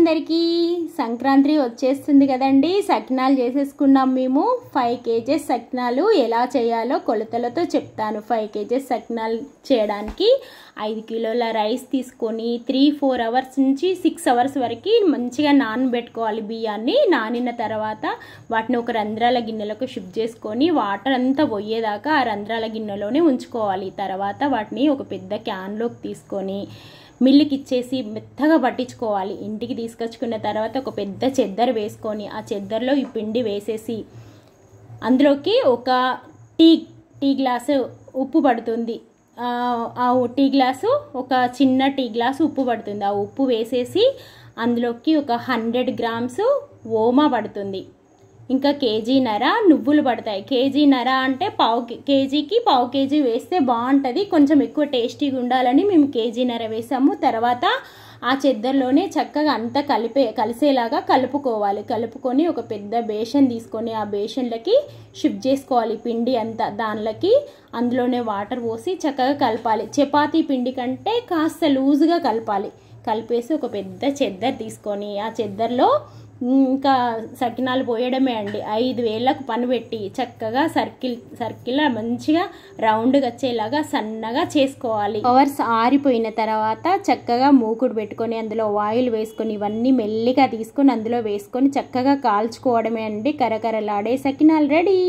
అందరికీ సంక్రాంతి వచ్చేస్తుంది కదండి. సకినాలు చేసేసుకున్నాం మేము. 5 kgs సకినాలు ఎలా చేయాలో కొలతలతో చెప్తాను. 5 kgs సకినాలు చేయడానికి 5 కిలోల రైస్ తీసుకొని 3-4 అవర్స్ నుంచి 6 అవర్స్ వరకు మంచిగా నానబెట్టుకోవాలి. బియ్యాన్ని నానిన తర్వాత వాటిని ఒక రంధ్రాల గిన్నెలకు షిఫ్ట్ చేసుకొని వాటర్ అంతా పోయేదాకా ఆ రంధ్రాల గిన్నెలోనే ఉంచుకోవాలి. తర్వాత వాటిని ఒక పెద్ద క్యాన్లోకి తీసుకొని మిల్లుకి ఇచ్చేసి మెత్తగా పట్టించుకోవాలి. ఇంటికి తీసుకొచ్చుకున్న తర్వాత ఒక పెద్ద చెద్దర వేసుకొని ఆ చెద్దరలో ఈ పిండి వేసేసి అందులోకి ఒక టీ గ్లాసు ఉప్పు పడుతుంది. ఆ టీ గ్లాసు ఒక చిన్న టీ గ్లాసు ఉప్పు పడుతుంది. ఆ ఉప్పు వేసేసి అందులోకి ఒక 100 grams ఓమా పడుతుంది. ఇంకా కేజీన్నర నువ్వులు పడతాయి. కేజీన్నర అంటే కేజీకి పావు కేజీ వేస్తే బాగుంటుంది. కొంచెం ఎక్కువ టేస్టీగా ఉండాలని మేము కేజీన్నర వేసాము. తర్వాత ఆ చెద్దర్లోనే చక్కగా అంతా కలిసేలాగా కలుపుకోవాలి. కలుపుకొని ఒక పెద్ద బేషన్ తీసుకొని ఆ బేషన్లకి షిఫ్ట్ చేసుకోవాలి పిండి అంతా. దానిలోకి అందులోనే వాటర్ పోసి చక్కగా కలపాలి. చపాతీ పిండి కంటే కాస్త లూజుగా కలపాలి. కలిపేసి ఒక పెద్ద చెద్దర్ తీసుకొని ఆ చెద్దర్లో ఇంకా సకినాలు పోయడమే అండి. 5 వేళ్ళకు పని పెట్టి చక్కగా సర్కిల్ మంచిగా రౌండ్గా వచ్చేలాగా సన్నగా చేసుకోవాలి. అవర్స్ ఆరిపోయిన తర్వాత చక్కగా మూకుడు పెట్టుకొని అందులో ఆయిల్ వేసుకొని ఇవన్నీ మెల్లిగా తీసుకొని అందులో వేసుకొని చక్కగా కాల్చుకోవడమే అండి. కరకరలాడే సకినాలు రెడీ.